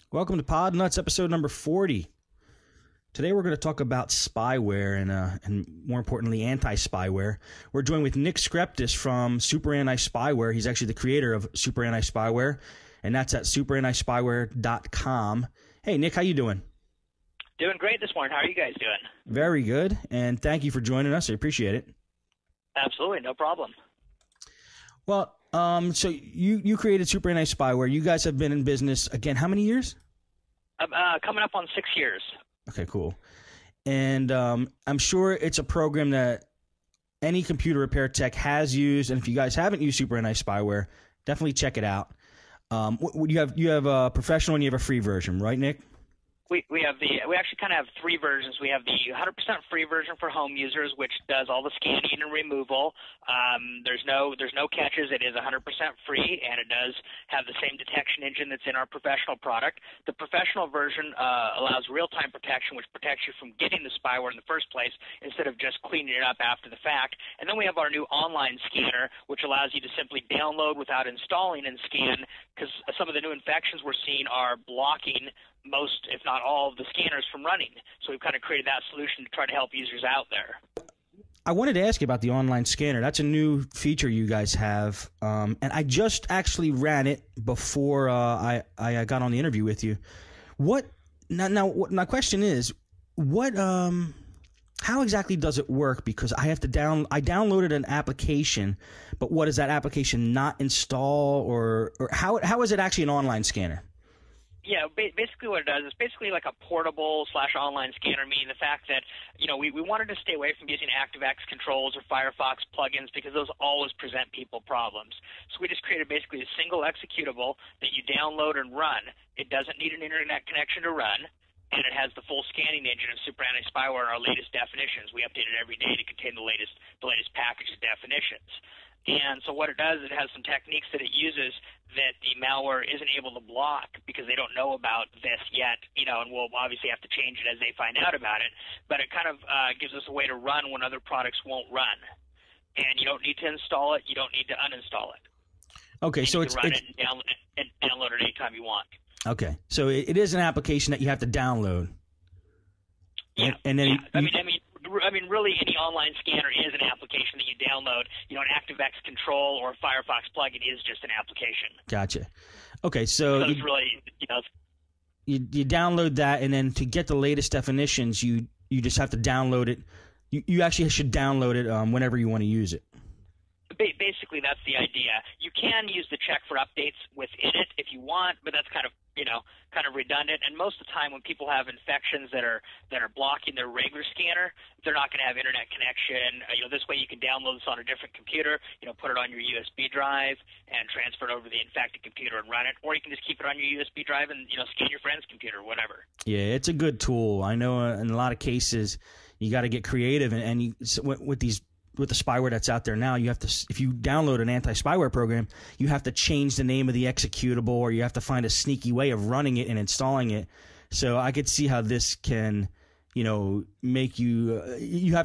Welcome to Podnutz, episode number 40. Today we're going to talk about spyware and more importantly, anti-spyware. We're joined with Nick Skrepetos from SUPERAntiSpyware. He's actually the creator of SUPERAntiSpyware, and that's at SUPERAntiSpyware.com. Hey, Nick, how you doing? Doing great this morning. How are you guys doing? Very good, and thank you for joining us. I appreciate it. Absolutely, no problem. Well, so you created SUPERAntiSpyware. You guys have been in business, again, how many years? Coming up on 6 years. Okay, cool. And I'm sure it's a program that any computer repair tech has used. And if you guys haven't used SUPERAntiSpyware, definitely check it out. You have a professional and you have a free version, right, Nick? We actually kind of have three versions. We have the 100% free version for home users, which does all the scanning and removal. There's no catches. It is 100% free, and it does have the same detection engine that's in our professional product. The professional version allows real-time protection, which protects you from getting the spyware in the first place instead of just cleaning it up after the fact. And then we have our new online scanner, which allows you to simply download without installing and scan, because some of the new infections we're seeing are blocking most, if not all, of the scanners from running. So we've kind of created that solution to try to help users out there. I wanted to ask you about the online scanner. That's a new feature you guys have, and I just actually ran it before I got on the interview with you. My question is, how exactly does it work? Because I downloaded an application, but what does that application not install, or how is it actually an online scanner? Yeah, basically what it does is basically like a portable / online scanner, meaning the fact that, we wanted to stay away from using ActiveX controls or Firefox plugins because those always present people problems. So we just created basically a single executable that you download and run. It doesn't need an internet connection to run, and it has the full scanning engine of SUPERAntiSpyware and our latest definitions. We update it every day to contain the latest package of definitions. And so what it does, it has some techniques that it uses that the malware isn't able to block because they don't know about this yet, and we'll obviously have to change it as they find out about it. But it kind of gives us a way to run when other products won't run. And you don't need to install it. You don't need to uninstall it. Okay, so you can run it and download it anytime you want. Okay, so it is an application that you have to download. Yeah, and then I mean, really, any online scanner is an application that you download. An ActiveX control or a Firefox plugin is just an application. Gotcha. Okay, so it's really, you download that, and then to get the latest definitions, you just have to download it. You actually should download it whenever you want to use it. Basically, that's the idea. You can use the check for updates within it if you want, but that's kind of redundant. And most of the time when people have infections that are blocking their regular scanner, they're not going to have internet connection. This way you can download this on a different computer, put it on your USB drive and transfer it over to the infected computer and run it. Or you can just keep it on your USB drive and, scan your friend's computer, whatever. Yeah, it's a good tool. I know in a lot of cases you got to get creative, and with the spyware that's out there now, you have to, if you download an anti-spyware program, you have to change the name of the executable, or you have to find a sneaky way of running it and installing it. So I could see how this can, make you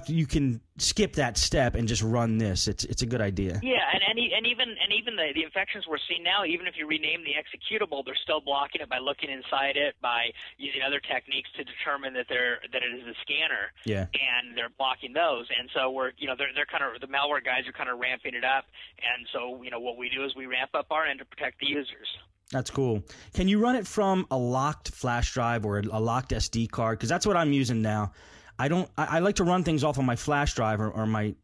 you can skip that step and just run this. It's a good idea. Yeah, and even the infections we're seeing now, even if you rename the executable, they're still blocking it by looking inside it, by using other techniques to determine that it is a scanner. Yeah. And they're blocking those, and so they're kind of, the malware guys are kind of ramping it up, and so what we do is we ramp up our end to protect the users. That's cool. Can you run it from a locked flash drive or a locked SD card? Because that's what I'm using now. I like to run things off on my flash drive I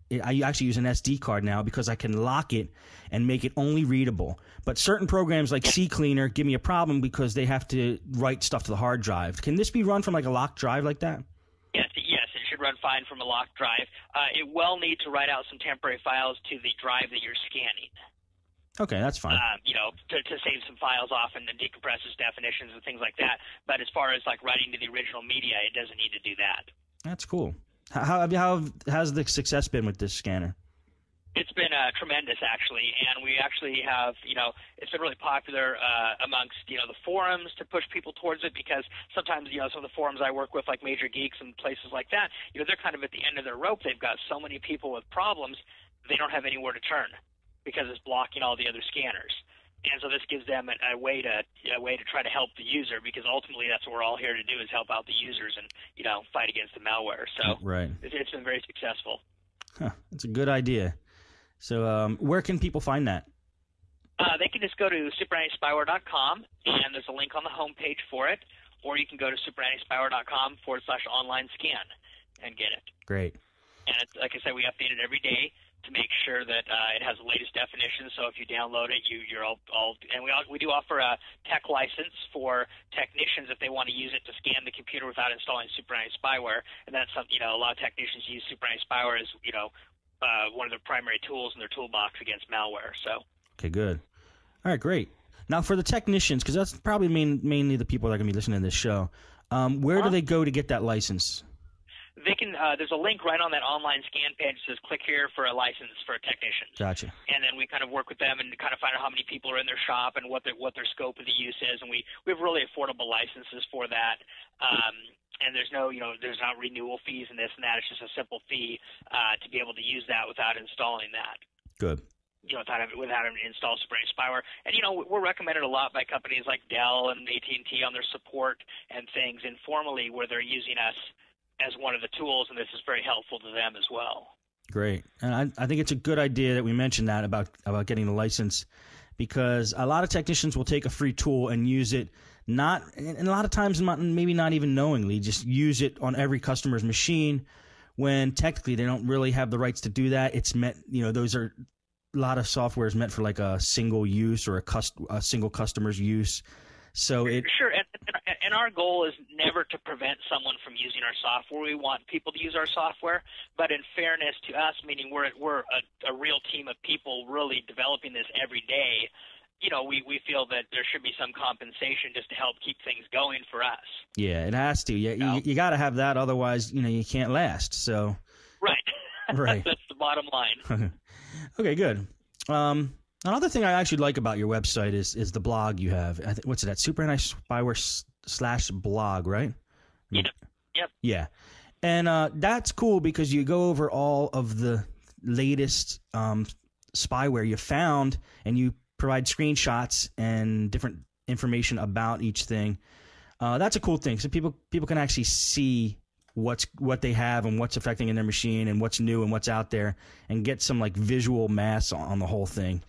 actually use an SD card now because I can lock it and make it only readable. But certain programs like CCleaner give me a problem because they have to write stuff to the hard drive. Can this be run from like a locked drive like that? Yes, it should run fine from a locked drive. It will need to write out some temporary files to the drive that you're scanning. Okay, that's fine. To save some files off and then decompress its definitions and things like that. But as far as like writing to the original media, it doesn't need to do that. That's cool. How has the success been with this scanner? It's been tremendous, actually, and we actually have, it's been really popular amongst, the forums to push people towards it, because sometimes, some of the forums I work with, like Major Geeks and places like that, they're kind of at the end of their rope. They've got so many people with problems, they don't have anywhere to turn because it's blocking all the other scanners. And so this gives them a way to try to help the user, because ultimately that's what we're all here to do, is help out the users and fight against the malware. So right. It's been very successful. Huh, that's a good idea. So where can people find that? They can just go to SUPERAntiSpyware.com, and there's a link on the homepage for it, or you can go to SUPERAntiSpyware.com/online-scan and get it. Great. And it's, like I said, we update it every day to make sure that it has the latest definitions. So if you download it, you're all and we do offer a tech license for technicians if they want to use it to scan the computer without installing SUPERAntiSpyware. And that's something, a lot of technicians use SUPERAntiSpyware as one of their primary tools in their toolbox against malware. So. Okay, good. All right, great. Now for the technicians, because that's probably mainly the people that are going to be listening to this show, where do they go to get that license? They can. There's a link right on that online scan page that says "Click here for a license for a technician." Gotcha. And then we kind of work with them and kind of find out how many people are in their shop and what their scope of the use is, and we have really affordable licenses for that. And there's no, there's not renewal fees and this and that. It's just a simple fee to be able to use that without installing that. Good. Without having to install SUPERAntiSpyware. And, we're recommended a lot by companies like Dell and AT&T on their support and things informally where they're using us as one of the tools, and this is very helpful to them as well. Great. And I think it's a good idea that we mentioned that about getting the license, because a lot of technicians will take a free tool and use it, and a lot of times maybe not even knowingly, just use it on every customer's machine when technically they don't really have the rights to do that. It's meant, those are a lot of software is meant for like a single use or a single customer's use. So sure, and our goal is never to prevent someone from using our software. We want people to use our software, but in fairness to us, meaning we're a real team of people really developing this every day, we feel that there should be some compensation just to help keep things going for us. Yeah, it has to. Yeah, you got to have that, otherwise, you can't last. So right, right, that's the bottom line. Okay, good. Another thing I actually like about your website is the blog you have. What's it at? SUPERAntiSpyware/blog, right? Yep. Yeah. And that's cool because you go over all of the latest spyware you found, and you provide screenshots and different information about each thing. That's a cool thing. So people can actually see what they have and what's affecting in their machine and what's new and what's out there, and get some like visual mass on the whole thing.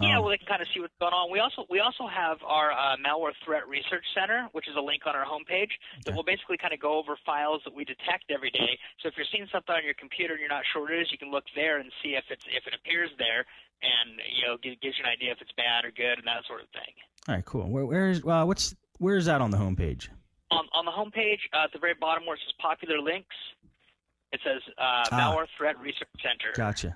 Yeah, well, they can kind of see what's going on. We also have our Malware Threat Research Center, which is a link on our homepage that will basically kind of go over files that we detect every day. So if you're seeing something on your computer and you're not sure what it is, you can look there and see if it appears there, and gives you an idea if it's bad or good and that sort of thing. All right, cool. Where's that on the homepage? On the homepage, at the very bottom where it says Popular Links, it says Malware Threat Research Center. Gotcha.